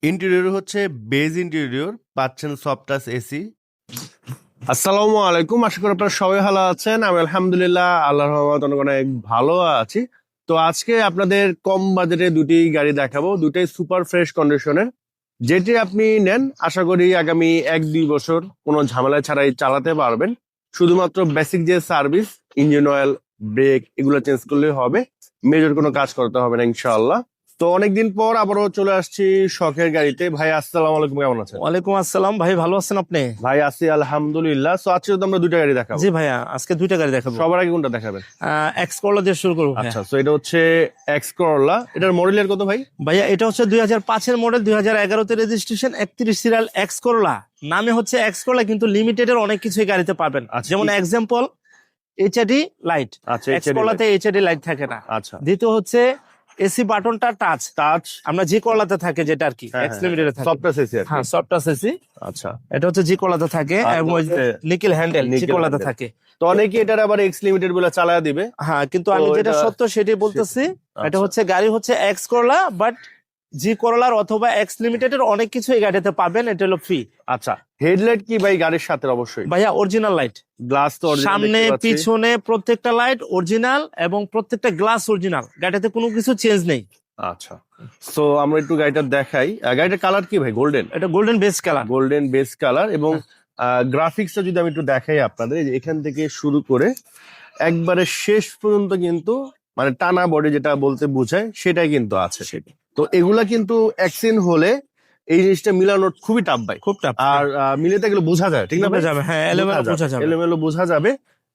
Interior হচ্ছে beige interior, পাচ্ছেন soft touch AC. আসসালামু আলাইকুম, আশা করি আপনারা সবাই ভালো আছেন। আমি আলহামদুলিল্লাহ আল্লাহর রহমতে অনেক ভালো আছি। তো আজকে আপনাদের কম বাজেটে দুটি গাড়ি দেখাবো, দুটাই সুপার ফ্রেশ কন্ডিশনের। যেটি আপনি নেন আশা করি আগামী 1-2 বছর কোনো ঝামেলা ছাড়াই চালাতে পারবেন। শুধুমাত্র বেসিক যে সার্ভিস, ইঞ্জিন অয়েল, ব্রেক এগুলো চেঞ্জ করলেই হবে, মেজর কোনো কাজ করতে হবে না ইনশাআল্লাহ। তো অনেকদিন পর আবারও চলে আসছি শখের গাড়িতে। ভাই আসসালামু আলাইকুম, কেমন আছেন? ওয়ালাইকুম আসসালাম ভাই, ভালো আছেন আপনি? ভাই আছি আলহামদুলিল্লাহ। সো আজকে তো আমরা দুইটা গাড়ি দেখাবো। জি ভাইয়া, আজকে দুইটা গাড়ি দেখাবো। সবার আগে কোনটা দেখাবেন? এক্স করলা দিয়ে শুরু করবো ভাইয়া। আচ্ছা, সো এটা হচ্ছে এক্স করলা। এটার মডেলের কত ভাই? ভাইয়া এটা হচ্ছে 2005-এর মডেল, 2011-তে রেজিস্ট্রেশন, 31 সিরিয়াল এক্স করলা। নামে হচ্ছে এক্স করলা, কিন্তু লিমিটেড এর অনেক কিছুই গাড়িতে পাবেন। আচ্ছা, যেমন এক্সাম্পল এইচআইডি লাইট। আচ্ছা, এক্স করলাতে এইচআইডি লাইট থাকে না। আচ্ছা, দ্বিতীয় হচ্ছে এসি বাটনটা টাচ, আমরা জি করলাতে থাকে, যেটা আর কি এক্স লিমিটেড থাকে। Soft touch AC. হ্যাঁ, সফট টাচ এসি। আচ্ছা, এটা হচ্ছে জি করলাতে থাকে আর এবং নিকেল হ্যান্ডেল জি করলাতে থাকে। তো অনেকে এটার আবার এক্স লিমিটেড বলে চালায়া দিবে। হ্যাঁ, কিন্তু আমি তো যেটা এটা- সত্য সেটাই বলতেছি। এটা আচ্ছা। হচ্ছে গাড়ি হচ্ছে এক্স করলা, বাট জি করলার অথবা এক্স লিমিটেড এর অনেক কিছু এই গাড়িতে পাবেন। এটা হলো ফ্রি। আচ্ছা, হেডলাইট কি ভাই গাড়ির সাথে? অবশ্যই ভাইয়া অরিজিনাল লাইট, গ্লাস তো original সামনে দেখতে পাচ্ছি। পিছনে প্রত্যেকটা লাইট অরিজিনাল এবং প্রত্যেকটা গ্লাস অরিজিনাল। গাড়িতে কোনো কিছু চেঞ্জ নেই। আচ্ছা, সো আমরা একটু গাড়িটা দেখাই। গাড়িটার কালার কি ভাই? গোল্ডেন, এটা golden base colour. Golden base colour. এবং গ্রাফিক্সটা যদি আমি একটু দেখাই আপনাদের, এই যে এখান থেকে শুরু করে একবারে শেষ পর্যন্ত কিন্তু মানে টানা বডি যেটা বলতে বোঝায় সেটাই কিন্তু আছে। তো এগুলা কিন্তু অ্যাক্সিডেন্ট হলে এই জিনিসটা মিলানো খুবই টাফ ভাই। খুব টাফ। আর মিলেতে গেলে বোঝা যায়, ঠিক না ভাই? যাবে, হ্যাঁ, এলোমেলো বোঝা যাবে। এলোমেলো বোঝা যাবে।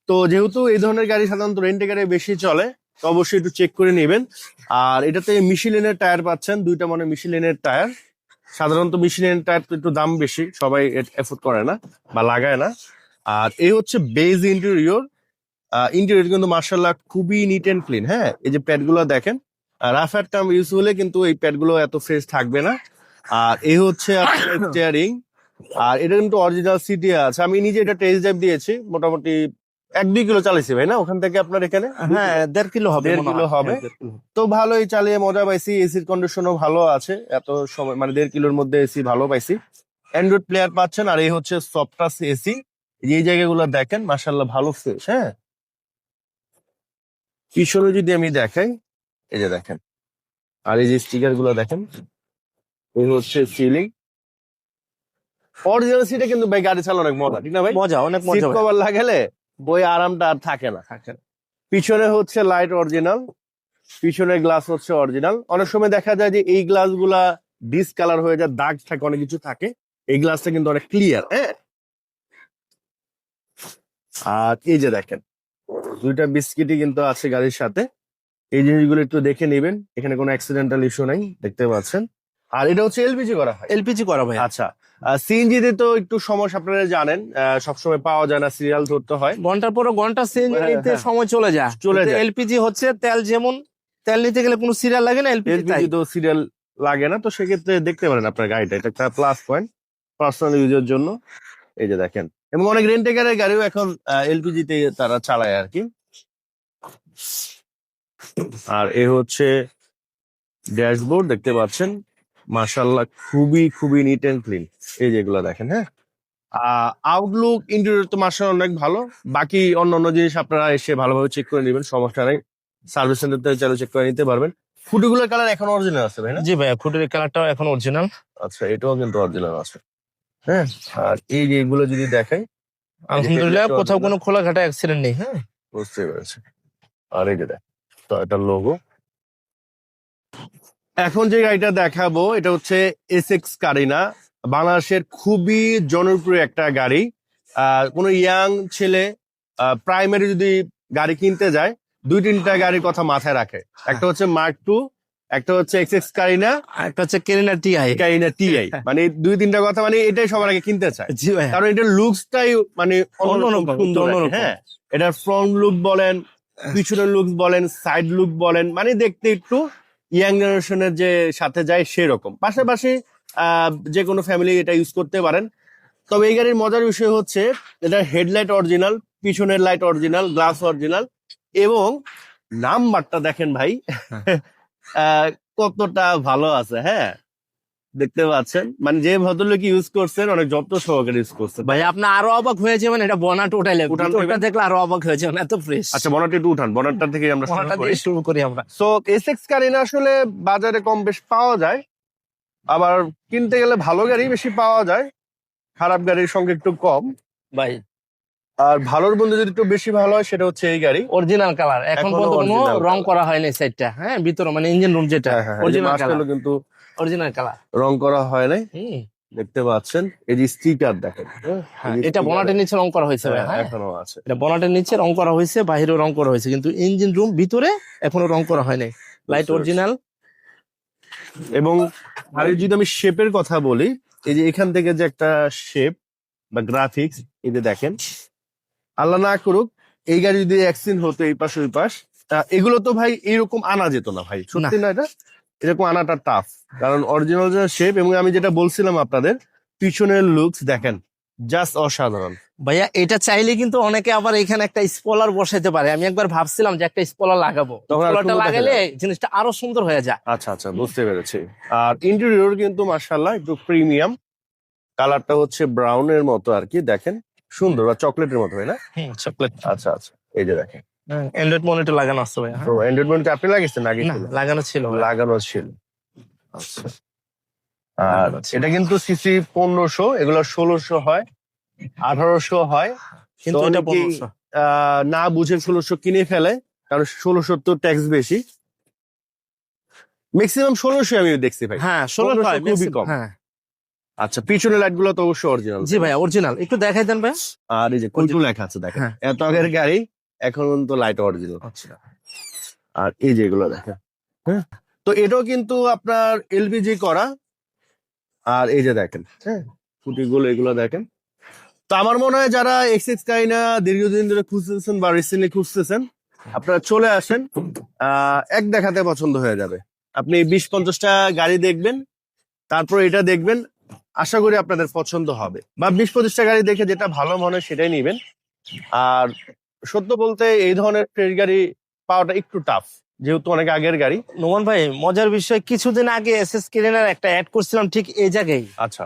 তো যেহেতু এই ধরনের গাড়ি সাধারণত রেন্টে গাড়ি বেশি চলে, তো অবশ্যই একটু চেক করে নেবেন। আর এটাতে মিশেলিনের টায়ার পাচ্ছেন, দুইটা মানে মিশেলিনের টায়ার। সাধারণত মিশেলিনের টায়ার তো একটু দাম বেশি, সবাই এফোর্ড করে না বা লাগায় না। আর এই হচ্ছে বেজ ইন্টেরিয়র। ইন্টেরিয়র কিন্তু মার্শাল্লাহ খুবই নিট এন্ড ক্লিন। হ্যাঁ, এই যে প্যাড গুলো দেখেন, রাফ এর টার্ম ইউজ হলে কিন্তু এই প্যাড গুলো এত ফ্রেশ থাকবে না। আর এই হচ্ছে আপনার স্টিয়ারিং। আর এটা কিন্তু অরিজিনাল সিটি আছে। আমি নিজে এটা টেস্ট ড্রাইভ দিয়েছি, মোটামুটি 1-2 কিলো চালাইছি ভাই, না ওখান থেকে আপনার এখানে? হ্যাঁ, 1.5 কিলো হবে। 1.5 কিলো হবে। তো ভালোই চালিয়ে মজা পাইছি, এসির কন্ডিশনও ভালো আছে। এত সময় মানে 1.5 কিলোর মধ্যে এসি ভালো পাইছি। অ্যান্ড্রয়েড প্লেয়ার পাচ্ছেন। আর এই হচ্ছে সফট টাচ এসি। এই জায়গাগুলো দেখেন মাশাল্লাহ ভালো ফ্রেশ। হ্যাঁ, পিছনে যদি আমি দেখাই, এই যে দেখেন, আর এই যে স্টিকার গুলো দেখেন, এই হচ্ছে সিলিং। অরিজিনাল সিটে কিন্তু ভাই গাড়ি চালানো অনেক মজা, ঠিক না ভাই? মজা, অনেক সিট মজা ভাই। কভার লাগালে বই আরামটা আর থাকে না। পিছনে হচ্ছে লাইট অরিজিনাল, পিছনের গ্লাস হচ্ছে অরিজিনাল। অনেক সময় দেখা যায় যে এই গ্লাস গুলা ডিসকালার হয়ে যায়, দাগ থাকে, অনেক কিছু থাকে। এই গ্লাসটা কিন্তু অনেক ক্লিয়ার। হ্যাঁ, আর এই যে দেখেন, দুইটা বিস্কিটই কিন্তু আছে গাড়ির সাথে। এই জিনিসগুলো একটু দেখে নেবেন, এখানে কোনো অ্যাক্সিডেন্টাল ইস্যু নাই, দেখতে পাচ্ছেন। আর এটা হচ্ছে এলপিজি করা হয়। এলপিজি করা ভাই। আচ্ছা, সিএনজি তে তো একটু সমস্যা, আপনারা জানেন, সবসময় পাওয়া যায় না, সিরিয়াল ধরতে হয়। ঘন্টার পর ঘন্টা সিএনজি হ্যাঁ, নিতে হ্যাঁ। সময় চলে যায়। চলে যায়। এলপিজি হচ্ছে তেল, যেমন তেল নিতে গেলে কোনো সিরিয়াল লাগে না, এলপিজি তাই। এলপিজি তো সিরিয়াল লাগে না, তো সেক্ষেত্রে দেখতে পারেন আপনার গাড়িটা, এটা একটা প্লাস পয়েন্ট পার্সোনাল ইউজের জন্য। এই যে দেখেন, এবং অনেক রেন্টেকারের গাড়িও এখন এলপিজি তে তারা চালায় আর কি। আর এ হচ্ছে ড্যাশবোর্ড, দেখতে পাচ্ছেন মাশাআল্লাহ খুবই খুবই নিট এন্ড ক্লিন। এই যেগুলো দেখেন। হ্যাঁ, আউটলুক ইন্টেরিয়র তো মাশাআল্লাহ অনেক ভালো। বাকি অন্যান্য জিনিস আপনারা এসে ভালোভাবে চেক করে নেবেন, সমস্যা নেই। সার্ভিস সেন্টার থেকে চাইলে চেক করে নিতে পারবেন। ফুটগুলোর কালার এখন অরিজিনাল আছে ভাই, না? জি ভাইয়া, ফুটের কালারটাও এখন অরিজিনাল। আচ্ছা, এটাও কিন্তু অরিজিনাল আছে। হ্যাঁ, আর এই যে এগুলো যদি দেখাই, আলহামদুলিল্লাহ, এটা কোথাও original। কোনো খোলাঘাটা অ্যাক্সিডেন্ট নেই। হ্যাঁ, বুঝতে পেরেছি। আর এই যে দেখ, তো এটা লোগো। এখন যে গাড়িটা দেখাবো এটা হচ্ছে এসএক্স কারিনা, বাংলাদেশের খুবই জনপ্রিয় একটা গাড়ি। কোনো ইয়াং ছেলে প্রাইমারি যদি গাড়ি কিনতে যায়, 2-3টা গাড়ির কথা মাথায় রাখে। একটা হচ্ছে মার্ক 2, একটা হচ্ছে এসএক্স কারিনা, আর একটা হচ্ছে কেরিনা টিআই। কারিনা টিআই। মানে 2-3টা কথা, মানে এটাই সবার আগে কিনতে চায়, জি ভাইয়া। কারণ এটার লুকসটাই মানে অন্যরকম অন্যরকম, সুন্দর আর কি। অন্যরকম। হ্যাঁ, এটার ফ্রন্ট লুক বলেন, পিছনের লুক বলেন, সাইড লুক বলেন, মানে দেখতে একটু ইয়াং জেনারেশনের যে সাথে যায় সেরকম। পাশাপাশি যে কোনো ফ্যামিলি এটা ইউজ করতে পারেন। তবে এই গাড়ির মজার বিষয় হচ্ছে এটা হেডলাইট অরিজিনাল, পিছনের লাইট অরিজিনাল, গ্লাস অরিজিনাল, এবং নাম্বারটা দেখেন ভাই, কতটা ভালো আছে। হ্যাঁ, দেখতে পাচ্ছেন, মানে যে ভদ্রলোক ইউজ করছেন অনেক যত্ন সহকারে ইউজ করছেন। ভাই আপনি আরো অবাক হয়ে যাবেন, এটা বনাট উঠাইলে উঠান ওটা দেবেন? দেখলে আরো অবাক হয়ে যাবেন, এত ফ্রেশ। আচ্ছা, বনারটা একটু উঠান, বনারটা থেকে আমরা শুরু বনাটা করি। দিয়ে শুরু করি আমরা। সো এসএক্স গাড়ি না আসলে বাজারে কম বেশ পাওয়া যায়, আবার কিনতে গেলে ভালো গাড়ি বেশি পাওয়া যায়, খারাপ গাড়ির সঙ্গে একটু কম। ভাই আর ভালোর বন্ধু যদি একটু বেশি ভালো হয় সেটা হচ্ছে এই গাড়ি। অরিজিনাল কালার, এখন এখনো পর্যন্ত কোনো original রং colour। করা হয়নি সাইডটা, হ্যাঁ ভিতরে মানে ইঞ্জিন রুম যেটা এই যে অরিজিনাল কালার, মাঝখানেও কিন্তু অরিজিনাল কালার। রং করা হয় নাই, দেখতে পাচ্ছেন। এই যে স্টিকার দেখেন, হ্যাঁ এই যে এটা sticker বনাটের নিচে রং করা হয়েছে ভাই, হ্যাঁ এখনো আছে। এটা বনাটের নিচে রং করা হয়েছে, বাইরেও রং করা হয়েছে, কিন্তু ইঞ্জিন রুম ভিতরে এখনো রং করা হয়নি। লাইট বুঝতে অরিজিনাল। এবং গাড়ির যদি আমি শেপের কথা বলি, এই যে এখান থেকে যে একটা শেপ বা গ্রাফিক্স, এই যে দেখেন, আল্লাহ না করুক এই গাড়ি যদি অ্যাক্সিডেন্ট হতো এই পাশ ওই পাশ, এগুলো তো ভাই এরকম আনা যেত না ভাই, সত্যি না? এটা এরকম আনাটা টাফ, কারণ অরিজিনাল যে শেপ। এবং আমি যেটা বলছিলাম আপনাদের, পিছনের লুকস দেখেন, জাস্ট অসাধারণ। ভাইয়া এটা চাইলে কিন্তু অনেকে আবার এখানে একটা স্পলার বসাইতে পারে, আমি একবার ভাবছিলাম যে একটা স্পলার লাগাবো, তখন আর স্পলারটা সুন্দর দেখা লাগালে জিনিসটা আরো সুন্দর হয়ে যায়। আচ্ছা আচ্ছা, বুঝতে পেরেছি। আর ইন্টেরিয়র কিন্তু মাশাআল্লাহ একটু প্রিমিয়াম, কালারটা হচ্ছে ব্রাউন এর মতো আর কি, দেখেন সুন্দর, বা চকলেটের মতো, হয় না? চকলেট। আচ্ছা আচ্ছা, এই যে দেখেন। অ্যান্ড্রয়েড মনিটর লাগানো আছে ভাইয়া, তো অ্যান্ড্রয়েড মনিটর আপনি লাগিয়েছেন নাকি? না লাগানো ছিল ভাইয়া। লাগানো ছিল। আচ্ছা। আর লাগানো ছিল। এটা কিন্তু সিসি 1500, এগুলো 1600 হয়, 1800 হয়, কিন্তু তো এটা অনেকেই 1500। না বুঝে 1600 কিনে ফেলে, কারণ 1600 তো ট্যাক্স বেশি। ম্যাক্সিমাম 1600 আমি দেখছি ভাই। হ্যাঁ 16 হয় খুবই maximum, কম। হ্যাঁ আচ্ছা, পিছনের লাইট গুলো তো অবশ্যই অরিজিনাল। জি ভাইয়া অরিজিনাল, একটু দেখাই দেন ভাই। আর এই যে কুলটু লেখা আছে দেখেন, হ্যাঁ। এত আগের গাড়ি এখন তো লাইট অরিজিনাল। আচ্ছা আর এই যে এগুলো দেখেন, হ্যাঁ, তো এটাও কিন্তু আপনার এলপিজি করা। আর এই যে দেখেন, হ্যাঁ, ফুটিগুলো এগুলো দেখেন। তো আমার মনে হয় যারা এক্সএক্স কাইনা দীর্ঘদিন ধরে খুঁজতেছেন বা রিসেন্টলি খুঁজতেছেন, আপনারা চলে আসেন, এক দেখাতে পছন্দ হয়ে যাবে। আপনি 20-50টা গাড়ি দেখবেন, তারপর এটা দেখবেন, আশা করি আপনাদের পছন্দ হবে। বা 20-25টা গাড়ি দেখে যেটা ভালো মনে হয় সেটাই নিবেন। আর সত্য বলতে এই ধরনের ফ্রেশ গাড়ি পাওয়াটা একটু টাফ, যেহেতু অনেক আগের গাড়ি। নোমান ভাই মজার বিষয়, কিছুদিন আগে এসএস ক্লিনার একটা অ্যাড করছিলাম ঠিক এই জায়গায়। আচ্ছা,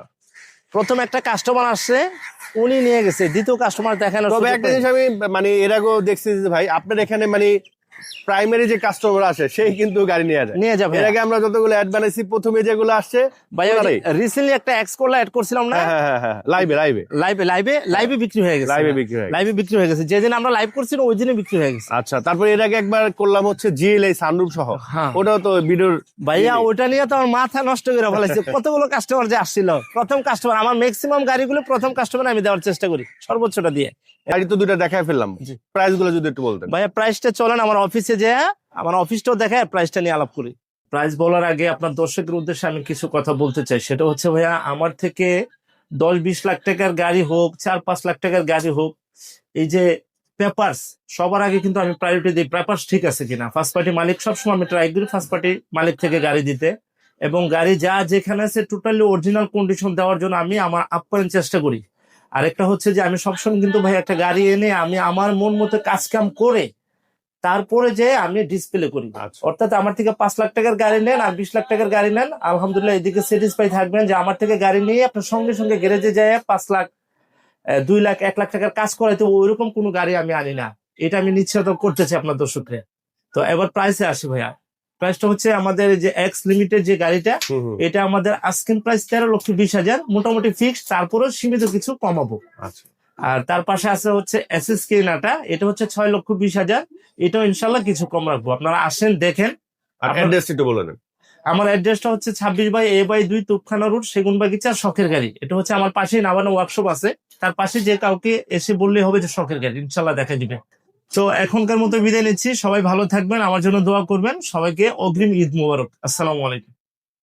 প্রথম একটা কাস্টমার আসছে, উনি নিয়ে গেছে, দ্বিতীয় কাস্টমার দেখানো। তবে একটা জিনিস আমি মানে এর আগেও দেখছি যে ভাই, আপনার এখানে মানে প্রাইমারি যে কাস্টমার আসে সেই কিন্তু গাড়ি নিয়ে যায়। নিয়ে যাবে। এর আগে আমরা যতগুলো অ্যাড বানাইছি, প্রথমে যেগুলো আসছে ভাই ওনারাই। রিসেন্টলি একটা এক্স করলা অ্যাড করছিলাম না, হ্যাঁ, লাইভে লাইভে বিক্রি হয়ে গেছে। লাইভে বিক্রি হয়ে গেছে। লাইভে বিক্রি হয়ে গেছে, যেদিন আমরা লাইভ করছি ওই দিনে বিক্রি হয়ে গেছে। আচ্ছা, তারপর এর আগে একবার করলাম হচ্ছে জিএলআই সানরুফ সহ, হ্যাঁ। ওটাও তো ভিডিওর। ভাইয়া ওটা নিয়ে তো আমার মাথা নষ্ট করে ফেলাইছে, কতগুলো কাস্টমার যে আসছিল। প্রথম কাস্টমার, আমার ম্যাক্সিমাম গাড়িগুলো প্রথম কাস্টমার আমি দেওয়ার চেষ্টা করি সর্বোচ্চটা দিয়ে। গাড়ি তো দুইটা দেখায় ফেললাম, জি। প্রাইস গুলো যদি একটু বলতেন। ভাইয়া প্রাইসটা চলেন আমার অফিসে যে, আমার অফিসটাও দেখায়, প্রাইসটা নিয়ে আলাপ করি। প্রাইস বলার আগে আপনার দর্শকের উদ্দেশ্যে আমি কিছু কথা বলতে চাই, সেটা হচ্ছে ভাইয়া আমার থেকে 10-20 লাখ টাকার গাড়ি হোক, 4-5 লাখ টাকার গাড়ি হোক, এই যে পেপারস, সবার আগে কিন্তু আমি প্রায়োরিটি দিই পেপারস ঠিক আছে কিনা। ফার্স্ট পার্টি মালিক সবসময় আমি ট্রাই করি ফার্স্ট পার্টি মালিক থেকে গাড়ি দিতে, এবং গাড়ি যা যেখানে আছে টোটালি অরিজিনাল কন্ডিশন দেওয়ার জন্য আমি আমার আপ্রাণ চেষ্টা করি। আরেকটা হচ্ছে যে আমি সবসময় কিন্তু ভাই একটা গাড়ি এনে আমি আমার মন মতো কাজ কাম করে তারপরে যে আমি ডিসপ্লে করি। আচ্ছা। অর্থাৎ আমার থেকে 5 লাখ টাকার গাড়ি নেন আর 20 লাখ টাকার গাড়ি নেন, আলহামদুলিল্লাহ এদিকে স্যাটিসফাই থাকবেন যে আমার থেকে গাড়ি নিয়ে আপনার সঙ্গে সঙ্গে গ্যারেজে যায় 5 লাখ 2 লাখ 1 লাখ টাকার কাজ করাইতে, ওইরকম কোনো গাড়ি আমি আনি না। এটা আমি নিশ্চিত করতে চাই আপনার দর্শককে। তো এবার প্রাইসে আসি ভাইয়া। প্রাইসটা হচ্ছে আমাদের যে এক্স লিমিটেড যে গাড়িটা, এটা আমাদের আস্কিং প্রাইস 13,20,000 মোটামুটি ফিক্সড, তারপরেও সীমিত কিছু কমাবো। আচ্ছা, আর তার পাশে আছে হচ্ছে এসএস কেনাটা, এটা হচ্ছে 6,20,000, এটাও ইনশাল্লাহ কিছু কম রাখবো। আপনারা আসেন দেখেন। আর অ্যাড্রেস একটু বলে দেন। আমার অ্যাড্রেসটা হচ্ছে 26/A/2 তুপখানা রোড, সেগুনবাগিচা, শখের গাড়ি। এটা হচ্ছে আমার পাশেই নাবানো ওয়ার্কশপ আছে, তার পাশে যে কাউকে এসে বললেই হবে যে শখের গাড়ি, ইনশাল্লাহ দেখা দিবে। তো এখনকার মতো বিদায় নিচ্ছি, সবাই ভালো থাকবেন, আমার জন্য দোয়া করবেন, সবাইকে অগ্রিম ঈদ মোবারক। আসসালামু আলাইকুম।